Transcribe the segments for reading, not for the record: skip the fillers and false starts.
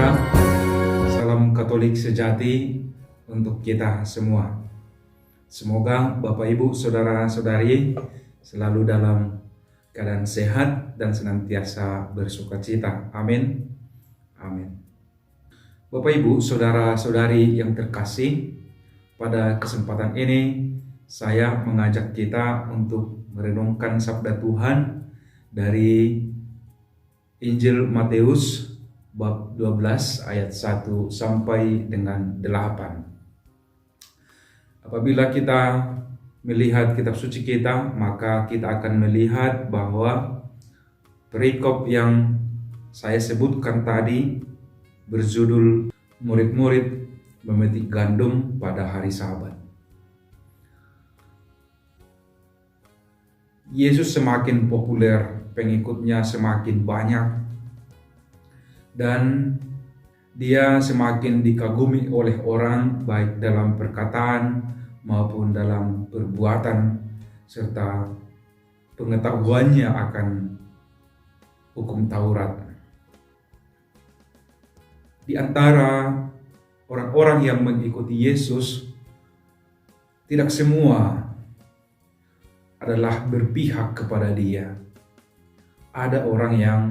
saudara, salam Katolik sejati untuk kita semua. Semoga Bapak Ibu, Saudara-saudari selalu dalam keadaan sehat dan senantiasa bersukacita. Amin. Amin. Bapak Ibu, Saudara-saudari yang terkasih, pada kesempatan ini saya mengajak kita untuk merenungkan sabda Tuhan dari Injil Matius bab 12 ayat 1 sampai dengan 8. Apabila kita melihat kitab suci kita, maka kita akan melihat bahwa perikop yang saya sebutkan tadi berjudul murid-murid memetik gandum pada hari Sabat. Yesus semakin populer, pengikutnya semakin banyak, dan dia semakin dikagumi oleh orang baik dalam perkataan maupun dalam perbuatan serta pengetahuannya akan hukum Taurat. Di antara orang-orang yang mengikuti Yesus, tidak semua adalah berpihak kepada dia. Ada orang yang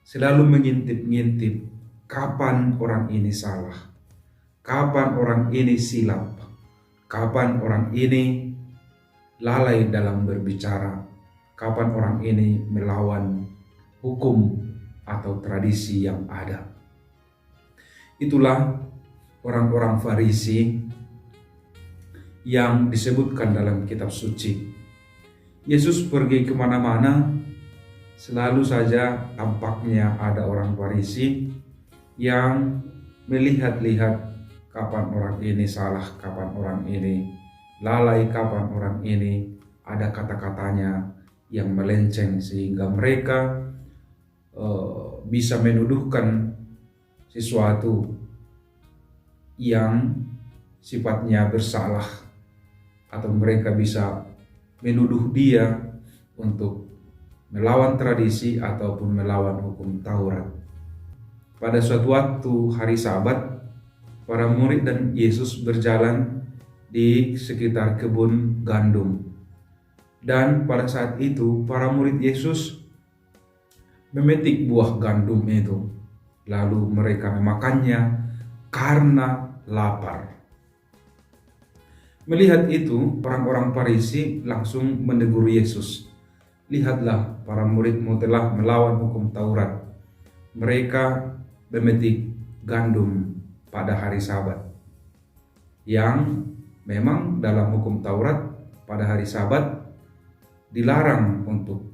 selalu mengintip-ngintip kapan orang ini salah, kapan orang ini silap, kapan orang ini lalai dalam berbicara, kapan orang ini melawan hukum atau tradisi yang ada. Itulah orang-orang Farisi yang disebutkan dalam kitab suci. Yesus pergi kemana-mana, selalu saja tampaknya ada orang Farisi yang melihat-lihat kapan orang ini salah, kapan orang ini lalai, kapan orang ini ada kata-katanya yang melenceng sehingga mereka bisa menuduhkan sesuatu yang sifatnya bersalah, atau mereka bisa menuduh dia untuk melawan tradisi ataupun melawan hukum Taurat. Pada suatu waktu hari Sabat, para murid dan Yesus berjalan di sekitar kebun gandum. Dan pada saat itu para murid Yesus memetik buah gandum itu. Lalu mereka memakannya karena lapar. Melihat itu, orang-orang Farisi langsung menegur Yesus. Lihatlah, para muridmu telah melawan hukum Taurat. Mereka memetik gandum pada hari Sabat. Yang memang dalam hukum Taurat pada hari Sabat dilarang untuk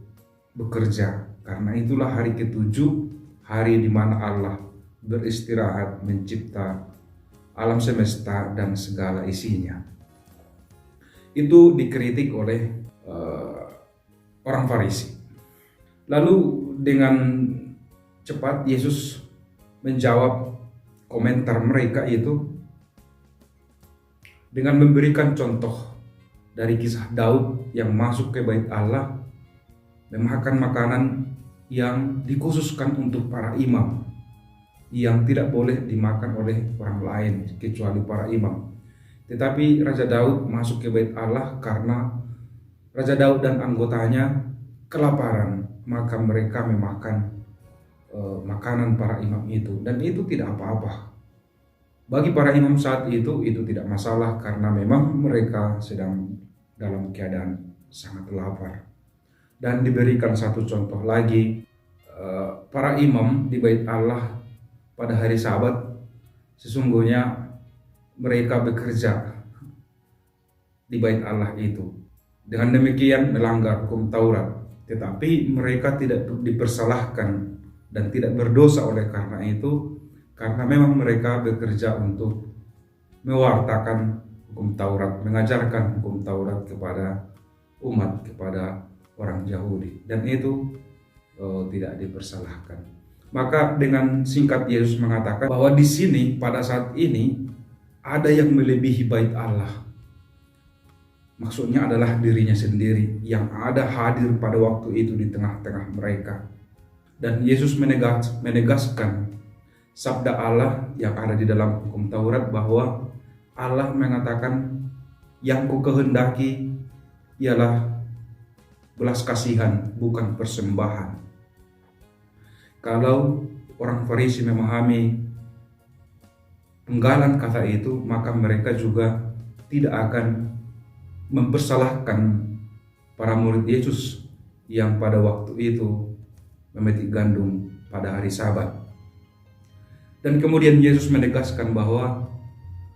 bekerja. Karena itulah hari ketujuh, hari di mana Allah beristirahat mencipta alam semesta dan segala isinya. Itu dikritik oleh orang Farisi. Lalu dengan cepat Yesus menjawab komentar mereka itu dengan memberikan contoh dari kisah Daud yang masuk ke bait Allah memakan makanan yang dikhususkan untuk para imam, yang tidak boleh dimakan oleh orang lain kecuali para imam. Tetapi Raja Daud masuk ke bait Allah karena Raja Daud dan anggotanya kelaparan, maka mereka memakan makanan para imam itu, dan itu tidak apa-apa. Bagi para imam saat itu tidak masalah karena memang mereka sedang dalam keadaan sangat lapar. Dan diberikan satu contoh lagi, para imam di bait Allah pada hari Sabat sesungguhnya mereka bekerja di bait Allah itu. Dengan demikian melanggar hukum Taurat, tetapi mereka tidak dipersalahkan dan tidak berdosa oleh karena itu, karena memang mereka bekerja untuk mewartakan hukum Taurat, mengajarkan hukum Taurat kepada umat, kepada orang Yahudi, dan itu tidak dipersalahkan. Maka dengan singkat Yesus mengatakan bahwa di sini pada saat ini ada yang melebihi bait Allah. Maksudnya adalah dirinya sendiri yang ada hadir pada waktu itu di tengah-tengah mereka. Dan Yesus menegaskan sabda Allah yang ada di dalam hukum Taurat bahwa Allah mengatakan yang ku kehendaki ialah belas kasihan, bukan persembahan. Kalau orang Farisi memahami penggalan kata itu, maka mereka juga tidak akan mempersalahkan para murid Yesus yang pada waktu itu memetik gandum pada hari Sabat. Dan kemudian Yesus menegaskan bahwa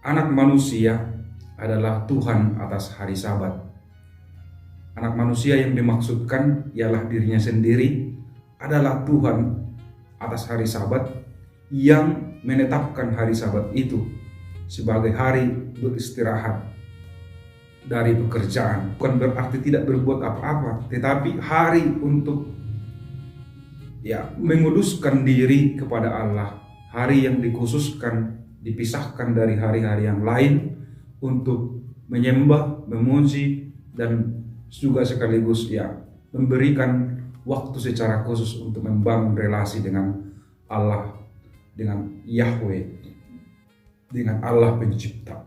anak manusia adalah Tuhan atas hari Sabat. Anak manusia yang dimaksudkan ialah dirinya sendiri adalah Tuhan atas hari Sabat yang menetapkan hari Sabat itu sebagai hari beristirahat dari pekerjaan. Bukan berarti tidak berbuat apa-apa, tetapi hari untuk menguduskan diri kepada Allah. Hari yang dikhususkan, dipisahkan dari hari-hari yang lain untuk menyembah, memuji, dan juga sekaligus memberikan waktu secara khusus untuk membangun relasi dengan Allah, dengan Yahweh, dengan Allah pencipta.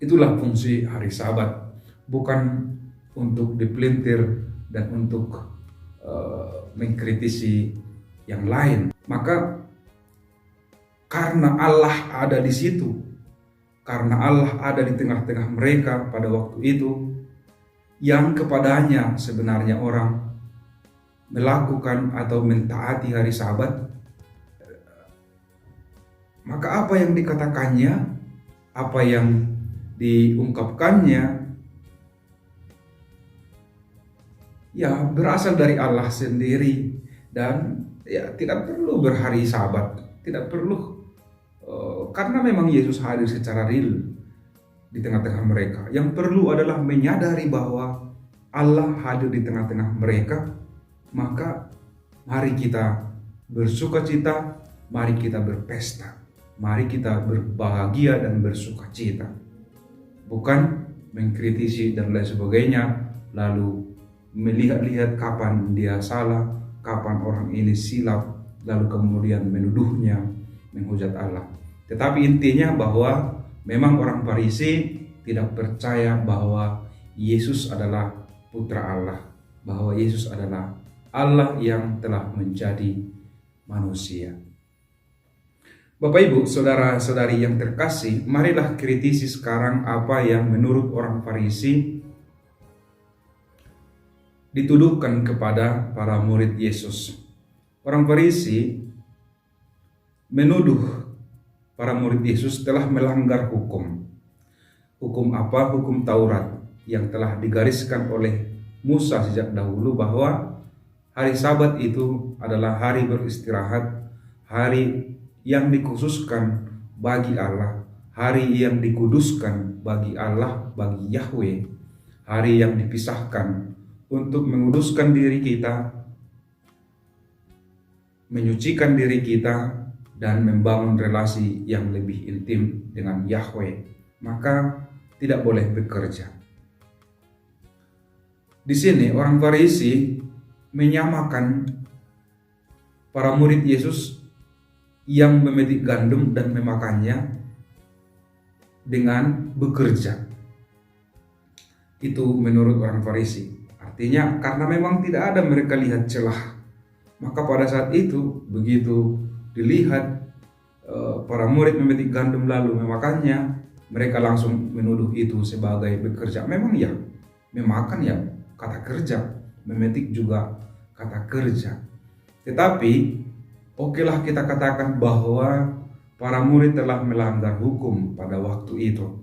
Itulah fungsi hari Sabat, bukan untuk dipelintir dan untuk mengkritisi yang lain. Maka karena Allah ada di situ, karena Allah ada di tengah-tengah mereka pada waktu itu, yang kepadanya sebenarnya orang melakukan atau mentaati hari Sabat, maka apa yang dikatakannya, apa yang diungkapkannya, berasal dari Allah sendiri. Dan tidak perlu berhari Sabat, tidak perlu, karena memang Yesus hadir secara real di tengah-tengah mereka. Yang perlu adalah menyadari bahwa Allah hadir di tengah-tengah mereka. Maka mari kita bersukacita, mari kita berpesta, mari kita berbahagia dan bersukacita, bukan mengkritisi dan lain sebagainya, lalu melihat-lihat kapan dia salah, kapan orang ini silap, lalu kemudian menuduhnya, menghujat Allah. Tetapi intinya bahwa memang orang Farisi tidak percaya bahwa Yesus adalah putra Allah, bahwa Yesus adalah Allah yang telah menjadi manusia. Bapak Ibu, saudara-saudari yang terkasih, marilah kritisi sekarang apa yang menurut orang Farisi dituduhkan kepada para murid Yesus. Orang Farisi menuduh para murid Yesus telah melanggar hukum. Hukum apa? Hukum Taurat yang telah digariskan oleh Musa sejak dahulu, bahwa hari Sabat itu adalah hari beristirahat, hari yang dikhususkan bagi Allah, hari yang dikuduskan bagi Allah, bagi Yahweh, hari yang dipisahkan untuk menguduskan diri kita, menyucikan diri kita, dan membangun relasi yang lebih intim dengan Yahweh. Maka tidak boleh bekerja. Di sini orang Farisi menyamakan para murid Yesus yang memetik gandum dan memakannya dengan bekerja. Itu menurut orang Farisi. Artinya karena memang tidak ada mereka lihat celah, maka pada saat itu begitu dilihat para murid memetik gandum lalu memakannya, mereka langsung menuduh itu sebagai bekerja. Memang memakan kata kerja, memetik juga kata kerja. Tetapi okelah kita katakan bahwa para murid telah melanggar hukum pada waktu itu.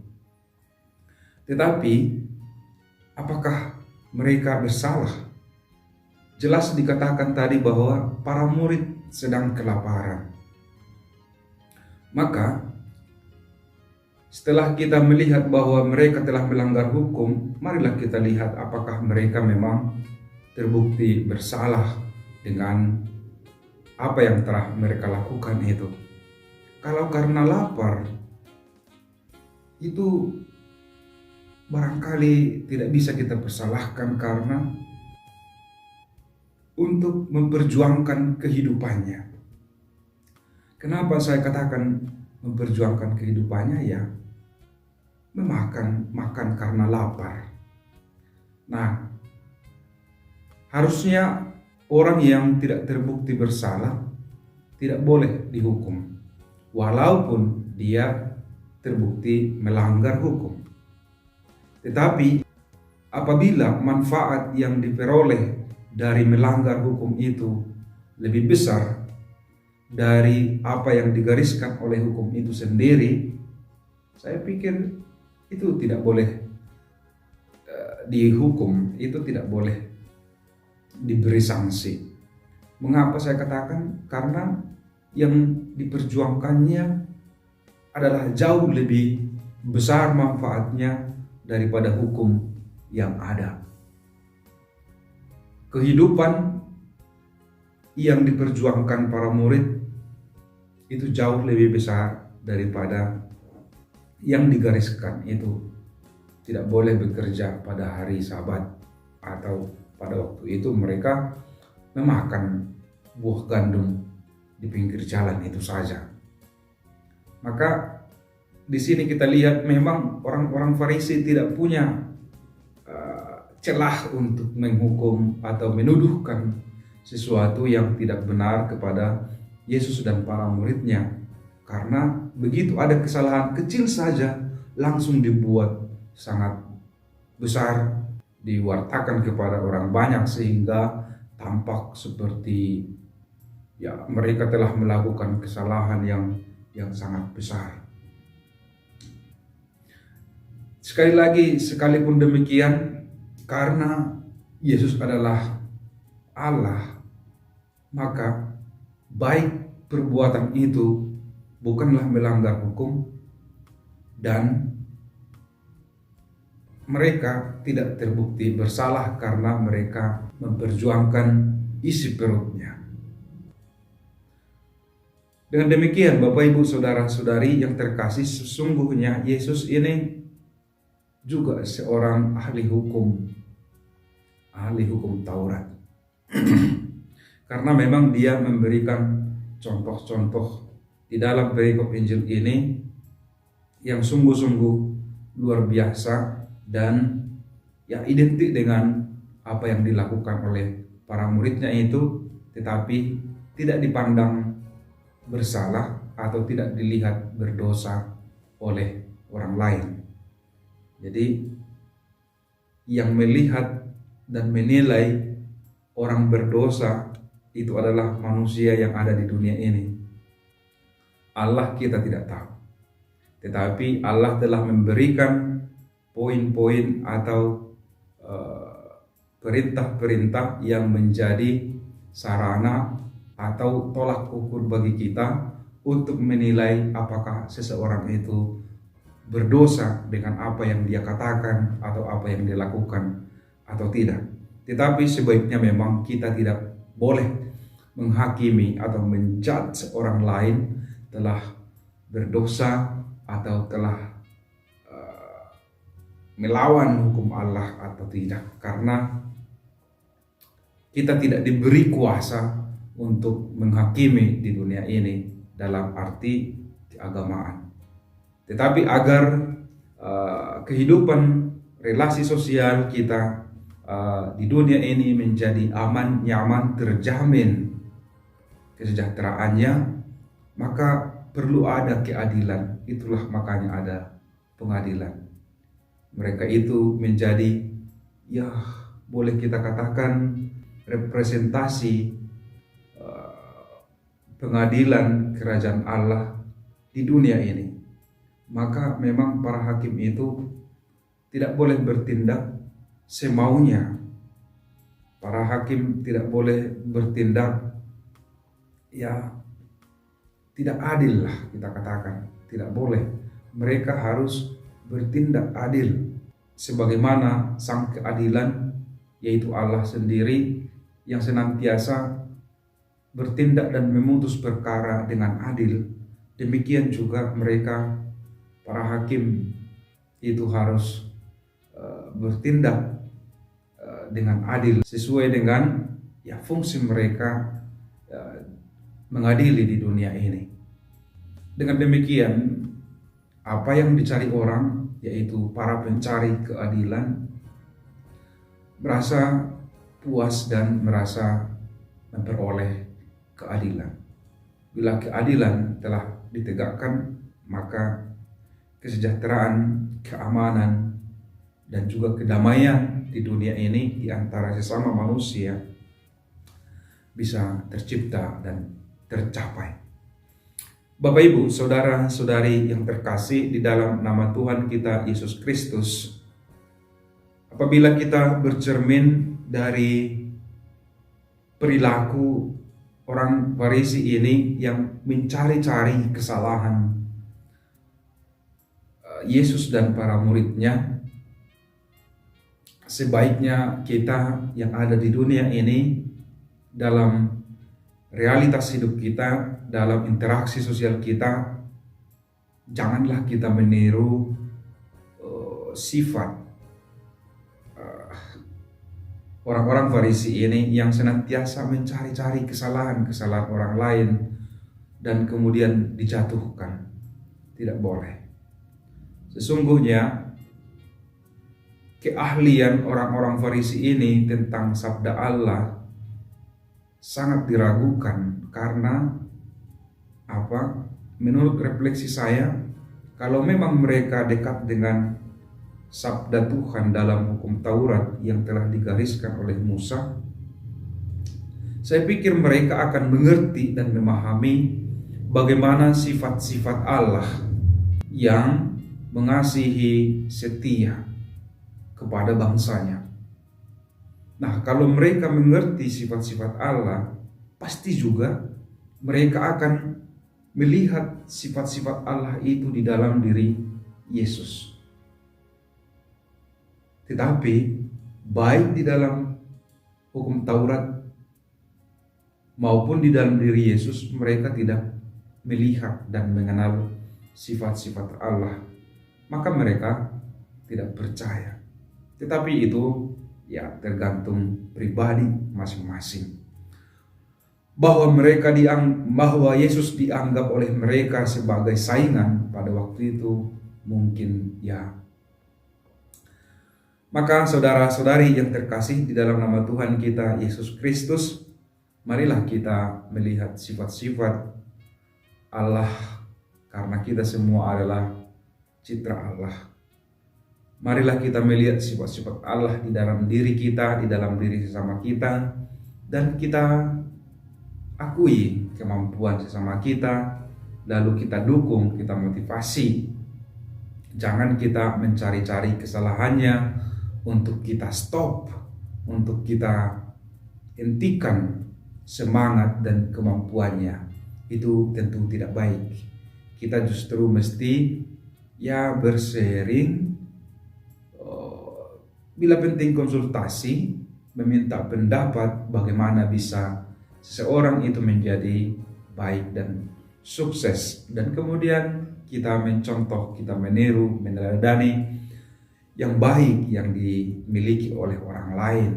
Tetapi apakah mereka bersalah? Jelas dikatakan tadi bahwa para murid sedang kelaparan. Maka setelah kita melihat bahwa mereka telah melanggar hukum, marilah kita lihat apakah mereka memang terbukti bersalah dengan apa yang telah mereka lakukan itu. Kalau karena lapar, itu barangkali tidak bisa kita persalahkan, karena untuk memperjuangkan kehidupannya. Kenapa saya katakan memperjuangkan kehidupannya? Ya, makan karena lapar. Nah, harusnya orang yang tidak terbukti bersalah tidak boleh dihukum, walaupun dia terbukti melanggar hukum. Tetapi apabila manfaat yang diperoleh dari melanggar hukum itu lebih besar dari apa yang digariskan oleh hukum itu sendiri, saya pikir itu tidak boleh dihukum, itu tidak boleh diberi sanksi. Mengapa saya katakan? Karena yang diperjuangkannya adalah jauh lebih besar manfaatnya daripada hukum yang ada. Kehidupan yang diperjuangkan para murid itu jauh lebih besar daripada yang digariskan itu tidak boleh bekerja pada hari Sabat, atau pada waktu itu mereka memakan buah gandum di pinggir jalan itu saja. Maka di sini kita lihat memang orang-orang Farisi tidak punya celah untuk menghukum atau menuduhkan sesuatu yang tidak benar kepada Yesus dan para muridnya. Karena begitu ada kesalahan kecil saja langsung dibuat sangat besar, diwartakan kepada orang banyak sehingga tampak seperti mereka telah melakukan kesalahan yang sangat besar. Sekali lagi, sekalipun demikian, karena Yesus adalah Allah, maka baik perbuatan itu bukanlah melanggar hukum dan mereka tidak terbukti bersalah karena mereka memperjuangkan isi perutnya. Dengan demikian, Bapak Ibu Saudara-saudari yang terkasih, sesungguhnya Yesus ini juga seorang ahli hukum Taurat. Karena memang dia memberikan contoh-contoh di dalam perikop Injil ini yang sungguh-sungguh luar biasa dan identik dengan apa yang dilakukan oleh para muridnya itu, tetapi tidak dipandang bersalah atau tidak dilihat berdosa oleh orang lain. Jadi yang melihat dan menilai orang berdosa itu adalah manusia yang ada di dunia ini. Allah kita tidak tahu. Tetapi Allah telah memberikan poin-poin atau perintah-perintah yang menjadi sarana atau tolak ukur bagi kita untuk menilai apakah seseorang itu berdosa dengan apa yang dia katakan atau apa yang dia lakukan atau tidak. Tetapi sebaiknya memang kita tidak boleh menghakimi atau menjudge seorang lain telah berdosa atau telah melawan hukum Allah atau tidak, karena kita tidak diberi kuasa untuk menghakimi di dunia ini dalam arti keagamaan. Tetapi agar kehidupan relasi sosial kita di dunia ini menjadi aman, nyaman, terjamin kesejahteraannya, maka perlu ada keadilan. Itulah makanya ada pengadilan. Mereka itu menjadi boleh kita katakan representasi pengadilan kerajaan Allah di dunia ini. Maka memang para hakim itu tidak boleh bertindak semaunya. Para hakim tidak boleh bertindak tidak adil lah, kita katakan. Tidak boleh. Mereka harus bertindak adil sebagaimana sang keadilan, yaitu Allah sendiri yang senantiasa bertindak dan memutus perkara dengan adil. Demikian juga mereka, para hakim itu harus bertindak dengan adil sesuai dengan fungsi mereka mengadili di dunia ini. Dengan demikian, apa yang dicari orang, yaitu para pencari keadilan, merasa puas dan merasa memperoleh keadilan. Bila keadilan telah ditegakkan, maka kesejahteraan, keamanan, dan juga kedamaian di dunia ini di antara sesama manusia bisa tercipta dan tercapai. Bapak Ibu, saudara-saudari yang terkasih di dalam nama Tuhan kita Yesus Kristus, apabila kita bercermin dari perilaku orang Farisi ini yang mencari-cari kesalahan Yesus dan para muridnya, sebaiknya kita yang ada di dunia ini dalam realitas hidup kita, dalam interaksi sosial kita, janganlah kita meniru sifat orang-orang Farisi ini yang senantiasa mencari-cari kesalahan-kesalahan orang lain dan kemudian dijatuhkan. Tidak boleh. Sesungguhnya keahlian orang-orang Farisi ini tentang sabda Allah sangat diragukan karena apa? Menurut refleksi saya, kalau memang mereka dekat dengan sabda Tuhan dalam hukum Taurat yang telah digariskan oleh Musa, saya pikir mereka akan mengerti dan memahami bagaimana sifat-sifat Allah yang mengasihi, setia kepada bangsanya. Nah, kalau mereka mengerti sifat-sifat Allah, pasti juga mereka akan melihat sifat-sifat Allah itu di dalam diri Yesus. Tetapi baik di dalam hukum Taurat maupun di dalam diri Yesus, mereka tidak melihat dan mengenal sifat-sifat Allah. Maka mereka tidak percaya. Tetapi itu ya tergantung pribadi masing-masing. Bahwa Yesus dianggap oleh mereka sebagai saingan pada waktu itu mungkin ya. Maka saudara-saudari yang terkasih di dalam nama Tuhan kita Yesus Kristus, marilah kita melihat sifat-sifat Allah karena kita semua adalah citra Allah. Marilah kita melihat sifat-sifat Allah di dalam diri kita, di dalam diri sesama kita, dan kita akui kemampuan sesama kita, lalu kita dukung, kita motivasi. Jangan kita mencari-cari kesalahannya untuk kita stop, untuk kita hentikan semangat dan kemampuannya. Itu tentu tidak baik. Kita justru mesti ya bersharing, bila penting konsultasi, meminta pendapat bagaimana bisa seseorang itu menjadi baik dan sukses. Dan kemudian kita mencontoh, kita meniru, meneladani yang baik yang dimiliki oleh orang lain.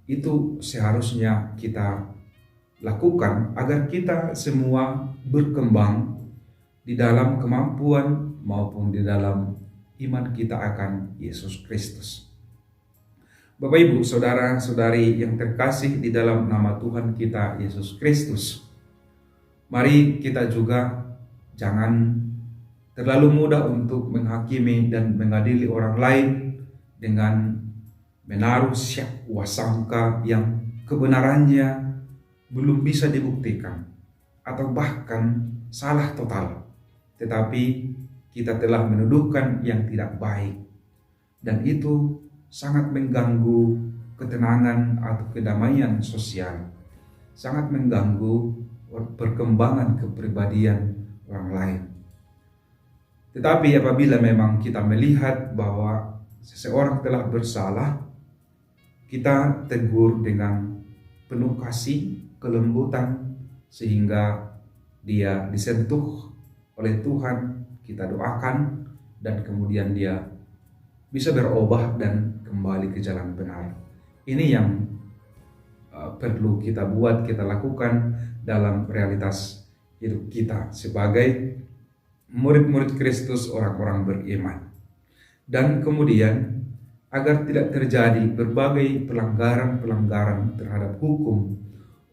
Itu seharusnya kita lakukan agar kita semua berkembang di dalam kemampuan maupun di dalam iman kita akan Yesus Kristus. Bapak Ibu, saudara-saudari yang terkasih di dalam nama Tuhan kita Yesus Kristus, mari kita juga jangan terlalu mudah untuk menghakimi dan mengadili orang lain dengan menaruh sangka yang kebenarannya belum bisa dibuktikan atau bahkan salah total. Tetapi kita telah menuduhkan yang tidak baik, dan itu sangat mengganggu ketenangan atau kedamaian sosial, sangat mengganggu perkembangan kepribadian orang lain. Tetapi apabila memang kita melihat bahwa seseorang telah bersalah, kita tegur dengan penuh kasih, kelembutan, sehingga dia disentuh oleh Tuhan, kita doakan, dan kemudian dia bisa berubah dan kembali ke jalan benar. Ini yang perlu kita buat, kita lakukan dalam realitas hidup kita sebagai murid-murid Kristus, orang-orang beriman. Dan kemudian agar tidak terjadi berbagai pelanggaran-pelanggaran terhadap hukum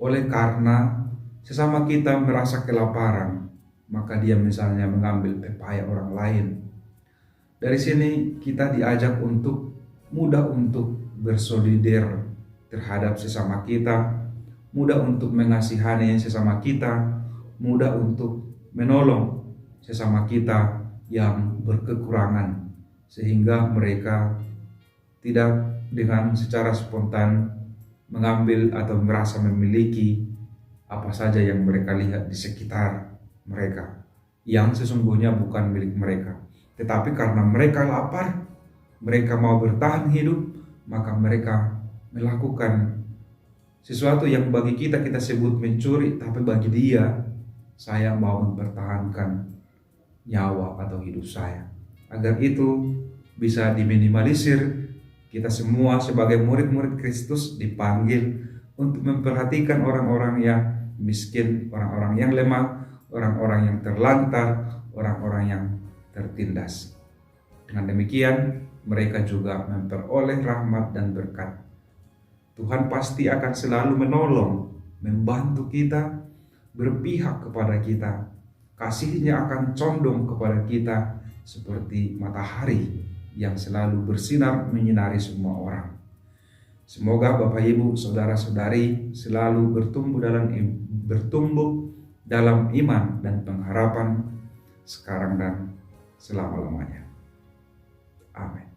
oleh karena sesama kita merasa kelaparan, maka dia misalnya mengambil pepaya orang lain. Dari sini kita diajak untuk mudah untuk bersolider terhadap sesama kita, mudah untuk mengasihani sesama kita, mudah untuk menolong sesama kita yang berkekurangan, sehingga mereka tidak dengan secara spontan mengambil atau merasa memiliki apa saja yang mereka lihat di sekitar mereka, yang sesungguhnya bukan milik mereka. Tetapi karena mereka lapar, mereka mau bertahan hidup, maka mereka melakukan sesuatu yang bagi kita sebut mencuri, tapi bagi dia, saya mau mempertahankan nyawa atau hidup saya. Agar itu bisa diminimalisir, kita semua sebagai murid-murid Kristus dipanggil untuk memperhatikan orang-orang yang miskin, orang-orang yang lemah, orang-orang yang terlantar, orang-orang yang tertindas. Dengan demikian, mereka juga memperoleh rahmat dan berkat. Tuhan pasti akan selalu menolong, membantu kita, berpihak kepada kita. Kasih-Nya akan condong kepada kita seperti matahari yang selalu bersinar menyinari semua orang. Semoga Bapak Ibu, saudara-saudari selalu bertumbuh dalam iman dan pengharapan sekarang dan selama-lamanya. Amin.